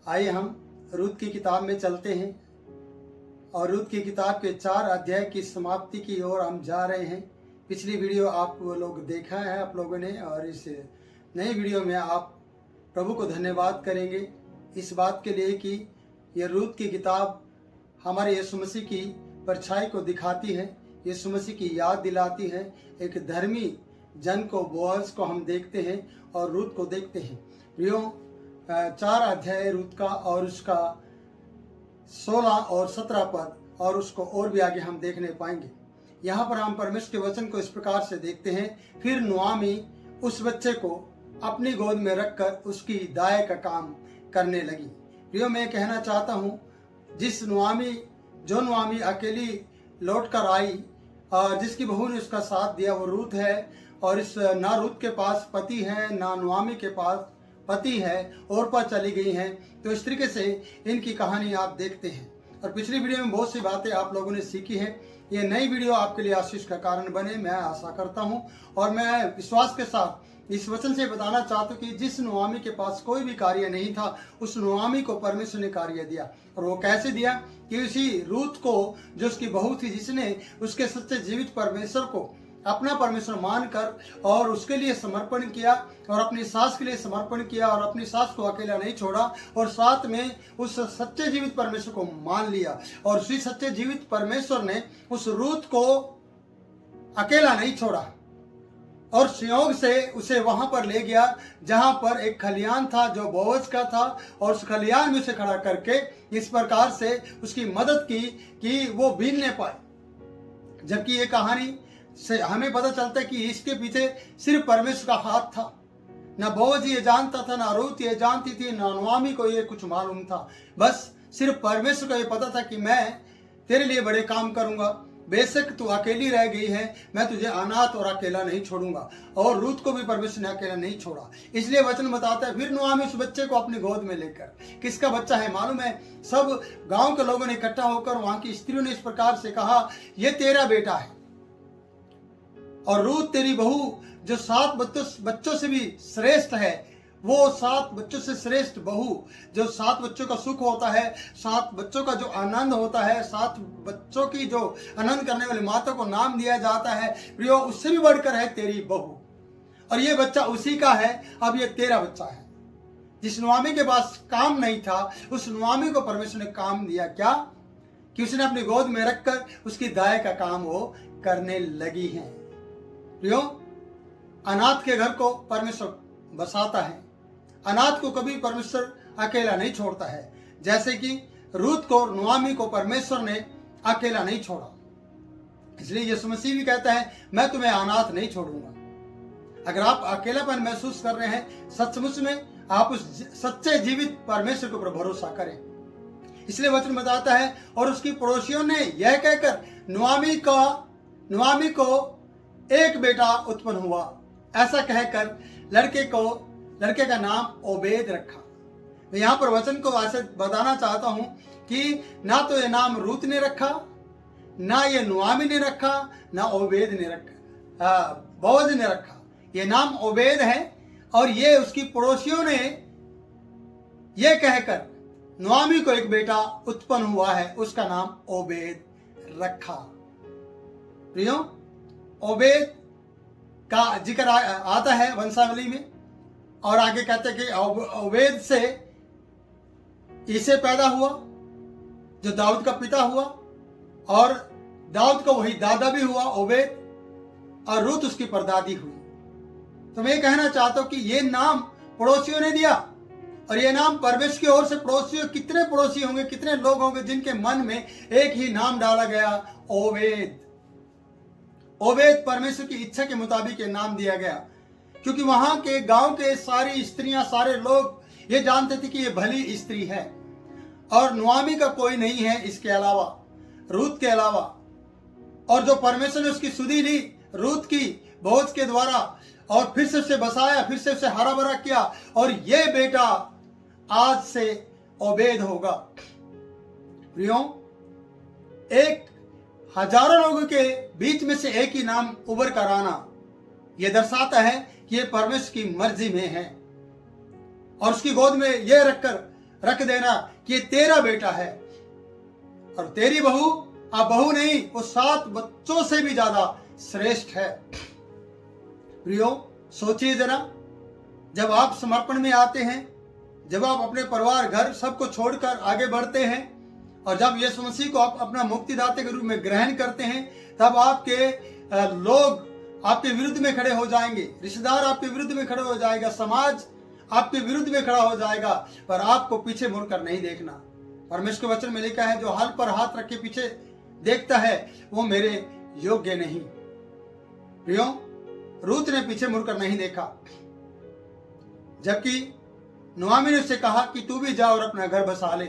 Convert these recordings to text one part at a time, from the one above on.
आइए हम रूत की किताब में चलते हैं और रूत की किताब के 4 अध्याय की समाप्ति की ओर हम जा रहे हैं। पिछली वीडियो आप लोग देखा है आप लोगों ने, और इस नई वीडियो में आप प्रभु को धन्यवाद करेंगे इस बात के लिए कि यह रूत की किताब हमारे यीशु मसीह की परछाई को दिखाती है, यीशु मसीह की याद दिलाती है। एक धर्मी जन को, बोअज को हम देखते हैं और रूत को देखते हैं। प्रियो, 4 अध्याय रूत का और उसका 16 और 17 पद और उसको और भी आगे हम देखने पाएंगे। यहाँ पर हम परमेश्वर के वचन को इस प्रकार से देखते हैं। फिर नुआमी उस बच्चे को अपनी गोद में रखकर उसकी दाई का काम करने लगी। प्रियो, मैं कहना चाहता हूँ जो नुआमी अकेली लौट कर आई और जिसकी बहू ने उसका साथ दिया वो रूत है। और इस ना रूत के पास पति है ना नुआमी के पास पति है, ओरपा चली गई हैं। तो इस तरीके से इनकी कहानी आप देखते हैं। और पिछली वीडियो में बहुत सी बातें आप लोगों ने सीखी है। ये नई वीडियो आपके लिए आशीष का कारण बने, मैं आशा करता हूं। और मैं विश्वास के साथ इस वचन से बताना चाहता हूँ कि जिस नुआमी के पास कोई भी कार्य नहीं था, उस नुआमी को परमेश्वर ने कार्य दिया। और वो कैसे दिया कि उसी रूत को, जो उसकी बहू थी, जिसने उसके सच्चे जीवित परमेश्वर को अपना परमेश्वर मानकर और उसके लिए समर्पण किया और अपनी सास के लिए समर्पण किया और अपनी सास को अकेला नहीं छोड़ा और साथ में उस सच्चे जीवित परमेश्वर को मान लिया। और उसी सच्चे जीवित परमेश्वर ने उस रूत को अकेला नहीं छोड़ा और संयोग से उसे वहां पर ले गया जहां पर एक खलियान था जो बोअज का था, और उस खलियान में उसे खड़ा करके इस प्रकार से उसकी मदद की कि वो बीनने पाए। जबकि ये कहानी से हमें पता चलता है कि इसके पीछे सिर्फ परमेश्वर का हाथ था। ना बोअज ये जानता था, ना रूत ये जानती थी, ना नुआमी को ये कुछ मालूम था। बस सिर्फ परमेश्वर को ये पता था कि मैं तेरे लिए बड़े काम करूंगा। बेशक तू अकेली रह गई है, मैं तुझे अनाथ और अकेला नहीं छोड़ूंगा। और रूत को भी परमेश्वर ने अकेला नहीं छोड़ा। इसलिए वचन बताता है, फिर नुआमी उस बच्चे को अपनी गोद में लेकर, किसका बच्चा है मालूम है? सब गांव के लोगों ने इकट्ठा होकर वहां की स्त्रियों ने इस प्रकार से कहा, ये तेरा बेटा है। और रूत तेरी बहू जो 7 बच्चों से भी श्रेष्ठ है, वो 7 बच्चों से श्रेष्ठ बहू, जो 7 बच्चों का सुख होता है, 7 बच्चों का जो आनंद होता है, 7 बच्चों की जो आनंद करने वाली माता को नाम दिया जाता है, प्रियो उससे भी बढ़कर है तेरी बहू। और ये बच्चा उसी का है, अब ये तेरा बच्चा है। जिस नुआमी के पास काम नहीं था, उस नुआमी को परमेश्वर ने काम दिया। क्या कि उसने अपनी गोद में रखकर उसकी दाई का काम वो करने लगी है। प्रियो, अनाथ के घर को परमेश्वर बसाता है। अनाथ को कभी परमेश्वर अकेला नहीं छोड़ता है, जैसे कि रूत को, नुआमी को परमेश्वर ने अकेला नहीं छोड़ा। इसलिए यीशु मसीह भी कहता है, मैं तुम्हें अनाथ नहीं छोड़ूंगा। अगर आप अकेलापन महसूस कर रहे हैं, सचमुच में आप उस सच्चे जीवित परमेश्वर के ऊपर भरोसा करें। इसलिए वचन बताता है, और उसकी पड़ोसियों ने यह कहकर नुआमी को एक बेटा उत्पन्न हुआ, ऐसा कहकर लड़के का नाम ओबेद रखा। मैं यहाँ पर वचन को ऐसे बताना चाहता हूं कि ना तो ये नाम रूत ने रखा, ना ये नुआमी ने रखा, ना ओबेद ने रखा, बोअज ने रखा। ये नाम ओबेद है। और ये उसकी पड़ोसियों ने ये कहकर नुआमी को एक बेटा उत्पन्न हुआ है, उसका नाम ओबेद रखा। प्रियो, ओबेद का जिक्र आता है वंशावली में, और आगे कहते हैं कि ओबेद से ईसे पैदा हुआ जो दाऊद का पिता हुआ, और दाऊद का वही दादा भी हुआ ओबेद, और रूत उसकी परदादी हुई। तो मैं कहना चाहता हूं कि ये नाम पड़ोसियों ने दिया, और ये नाम परमेश्वर की ओर से पड़ोसियों, कितने पड़ोसी होंगे, कितने लोग होंगे जिनके मन में एक ही नाम डाला गया, ओबेद। ओबेद परमेश्वर की इच्छा के मुताबिक ये नाम दिया गया, क्योंकि वहां के गांव के सारी स्त्रियां, सारे लोग ये जानते थे कि ये भली स्त्री है और नुआमी का कोई नहीं है इसके अलावा, रूत के अलावा। और जो परमेश्वर ने उसकी सुधि ली रूत की बोअज के द्वारा, और फिर से उसे बसाया, फिर से उसे हरा भरा किया, और ये बेटा आज से ओबेद होगा। प्रियो, एक हजारों लोगों के बीच में से एक ही नाम उभर कर आना, यह दर्शाता है कि यह परमेश्वर की मर्जी में है। और उसकी गोद में यह रखकर रख देना कि ये तेरा बेटा है और तेरी बहू आप बहू नहीं, वो 7 बच्चों से भी ज्यादा श्रेष्ठ है। प्रियो, सोचिए जरा, जब आप समर्पण में आते हैं, जब आप अपने परिवार घर सबको छोड़कर आगे बढ़ते हैं और जब यीशु मसीह को आप अपना मुक्तिदाता के रूप में ग्रहण करते हैं, तब आपके लोग आपके विरुद्ध में खड़े हो जाएंगे, रिश्तेदार आपके विरुद्ध में खड़े हो जाएगा, समाज आपके विरुद्ध में खड़ा हो जाएगा, पर आपको पीछे मुड़कर नहीं देखना। परमेश्वर के वचन में लिखा है, जो हल पर हाथ रख के पीछे देखता है वो मेरे योग्य नहीं। प्रियो, रूत ने पीछे मुड़कर नहीं देखा, जबकि नुआमी ने उससे कहा कि तू भी जा और अपना घर बसा ले,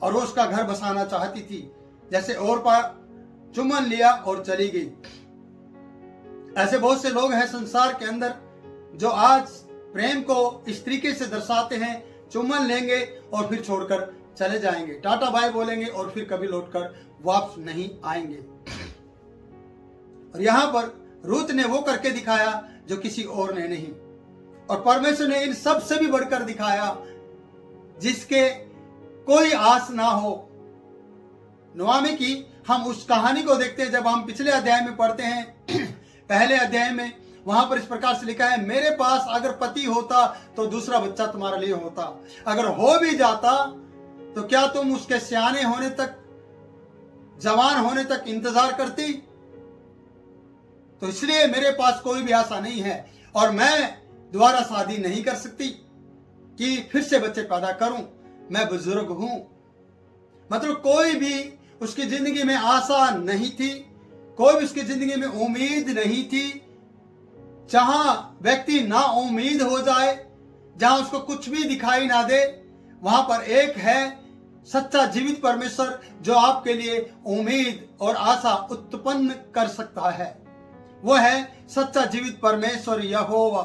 और वो उसका घर बसाना चाहती थी। जैसे ओरपा चुम्बन लिया और चली गई। ऐसे बहुत से लोग हैं संसार के अंदर जो आज प्रेम को इस तरीके से दर्शाते हैं, चुम्बन लेंगे और फिर छोड़कर चले जाएंगे, टाटा बाय बोलेंगे और फिर कभी लौटकर वापस नहीं आएंगे। और यहां पर रूत ने वो करके दिखाया जो किसी और ने नहीं, और परमेश्वर ने इन सब से भी बढ़कर दिखाया जिसके कोई आस ना हो। नुआमी की हम उस कहानी को देखते हैं, जब हम पिछले अध्याय में पढ़ते हैं पहले अध्याय में, वहां पर इस प्रकार से लिखा है, मेरे पास अगर पति होता तो दूसरा बच्चा तुम्हारे लिए होता, अगर हो भी जाता तो क्या तुम उसके सियाने होने तक, जवान होने तक इंतजार करती? तो इसलिए मेरे पास कोई भी आशा नहीं है और मैं दोबारा शादी नहीं कर सकती कि फिर से बच्चे पैदा करूं, मैं बुजुर्ग हूं। मतलब कोई भी उसकी जिंदगी में आशा नहीं थी, कोई भी उसकी जिंदगी में उम्मीद नहीं थी। जहां व्यक्ति ना उम्मीद हो जाए, जहां उसको कुछ भी दिखाई ना दे, वहां पर एक है सच्चा जीवित परमेश्वर जो आपके लिए उम्मीद और आशा उत्पन्न कर सकता है। वो है सच्चा जीवित परमेश्वर यहोवा,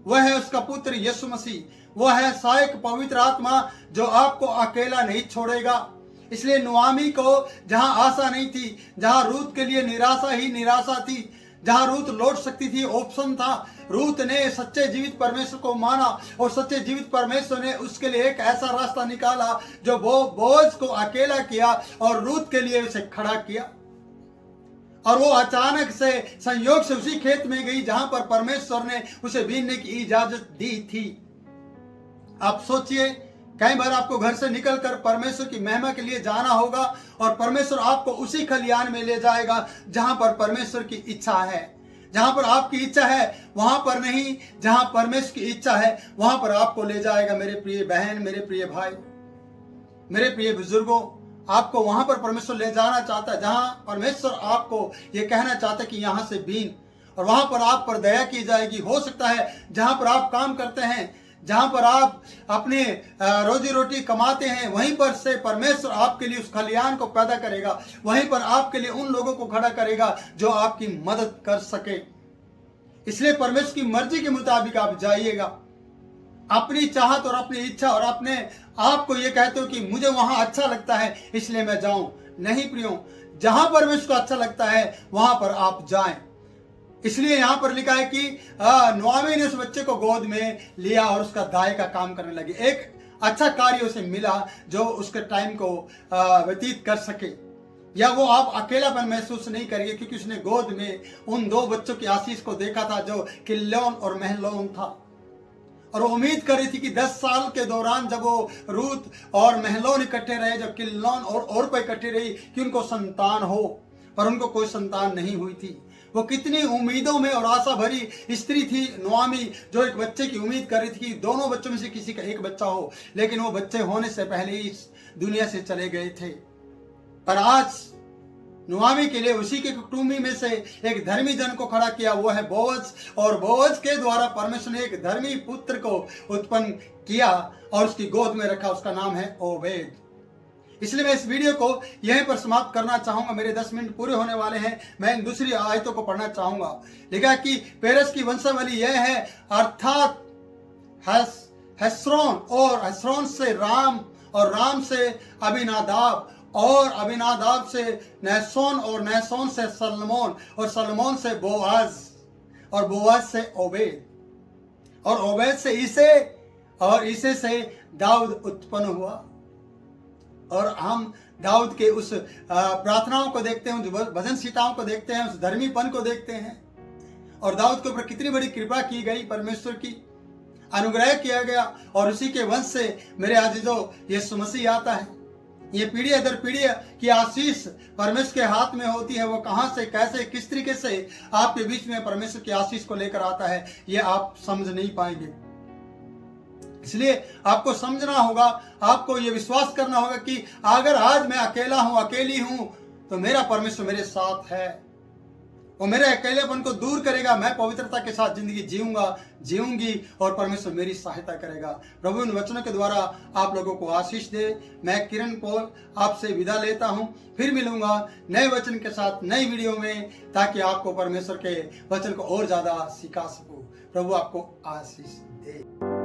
वह है उसका पुत्र यीशु मसीह, वो है सहायक पवित्र आत्मा जो आपको अकेला नहीं छोड़ेगा। इसलिए नुआमी को जहां आशा नहीं थी, जहां रूत के लिए निराशा ही निराशा थी, जहां रूत लौट सकती थी ऑप्शन था, रूत ने सच्चे जीवित परमेश्वर को माना और सच्चे जीवित परमेश्वर ने उसके लिए एक ऐसा रास्ता निकाला जो वो बोझ को अकेला किया और रूत के लिए उसे खड़ा किया। और वो अचानक से संयोग से उसी खेत में गई जहां पर परमेश्वर ने उसे बीनने की इजाजत दी थी। आप सोचिए, कई बार आपको घर से निकलकर परमेश्वर की महिमा के लिए जाना होगा और परमेश्वर आपको उसी खलियान में ले जाएगा जहां पर परमेश्वर की इच्छा है। जहां पर आपकी इच्छा है वहां पर नहीं, जहां परमेश्वर की इच्छा है वहां पर आपको ले जाएगा। मेरे प्रिय बहन, मेरे प्रिय भाई, मेरे प्रिय बुजुर्गों, आपको वहां पर परमेश्वर ले जाना चाहता है जहां परमेश्वर आपको ये कहना चाहता है कि यहां से बीन, और वहां पर आप पर दया की जाएगी। हो सकता है जहां पर आप काम करते हैं, जहां पर आप अपने रोजी रोटी कमाते हैं, वहीं पर से परमेश्वर आपके लिए उस खलियान को पैदा करेगा, वहीं पर आपके लिए उन लोगों को खड़ा करेगा जो आपकी मदद कर सके। इसलिए परमेश्वर की मर्जी के मुताबिक आप जाइएगा। अपनी चाहत और अपनी इच्छा और अपने आप को ये कहते हो कि मुझे वहां अच्छा लगता है इसलिए मैं जाऊं, नहीं प्रियो, जहां परमेश्वर को अच्छा लगता है वहां पर आप जाएं। इसलिए यहां पर लिखा है कि नुआमी ने उस बच्चे को गोद में लिया और उसका दाई का काम करने लगी। एक अच्छा कार्य उसे मिला जो उसके टाइम को व्यतीत कर सके, या वो आप अकेलापन महसूस नहीं करेंगे, क्योंकि उसने गोद में उन 2 बच्चों की आशीष को देखा था जो किल्लोन और महलोन था। और वो उम्मीद कर रही थी कि 10 साल के दौरान जब वो रूत और महलोन इकट्ठे रहे, जब किल्लोन और ओरपा इकट्ठी रही, कि उनको संतान हो, पर उनको कोई संतान नहीं हुई थी। वो कितनी उम्मीदों में और आशा भरी स्त्री थी नुआमी, जो एक बच्चे की उम्मीद कर रही थी कि दोनों बच्चों में से किसी का एक बच्चा हो, लेकिन वो बच्चे होने से पहले ही इस दुनिया से चले गए थे। पर आज नुआमी के लिए उसी के कुटुंबी में से एक धर्मी जन को खड़ा किया, वो है बोअज, और बोअज के द्वारा परमेश्वर ने एक धर्मी पुत्र को उत्पन्न किया और उसकी गोद में रखा, उसका नाम है ओबेद। इसलिए मैं इस वीडियो को यहीं पर समाप्त करना चाहूंगा। मेरे 10 मिनट पूरे होने वाले हैं। मैं इन दूसरी आयतों को पढ़ना चाहूंगा। लिखा कि पेरेस की वंशावली यह है, अर्थात हेस्रोन, और हेस्रोन से राम, और राम से अबीनादाब, और अबीनादाब से नहसोन, और नहसोन से सलमोन, और सलमोन से बोआज, और बोआज से ओबेद, और ओबेद से ईसे, और इसे से दाऊद उत्पन्न हुआ। और हम दाऊद के उस प्रार्थनाओं को देखते हैं, जो भजन सीताओं को देखते हैं, उस धर्मीपन को देखते हैं, और दाऊद के ऊपर कितनी बड़ी कृपा की गई, परमेश्वर की अनुग्रह किया गया। और उसी के वंश से मेरे अजीजों यीशु मसीह आता है। ये पीढ़ी दर पीढ़ी की आशीष परमेश्वर के हाथ में होती है। वो कहां से, कैसे, किस तरीके से आपके बीच में परमेश्वर की आशीष को लेकर आता है, ये आप समझ नहीं पाएंगे। इसलिए आपको समझना होगा, आपको ये विश्वास करना होगा कि अगर आज मैं अकेला हूं, अकेली हूं, तो मेरा परमेश्वर मेरे साथ है। वो मेरे अकेलेपन को दूर करेगा। मैं पवित्रता के साथ जिंदगी जीऊंगी और परमेश्वर मेरी सहायता करेगा। प्रभु इन वचनों के द्वारा आप लोगों को आशीष दे। मैं किरण पॉल आपसे विदा लेता हूं। फिर मिलूंगा नए वचन के साथ नई वीडियो में, ताकि आपको परमेश्वर के वचन को और ज्यादा सिखा सकूं। प्रभु आपको आशीष दे।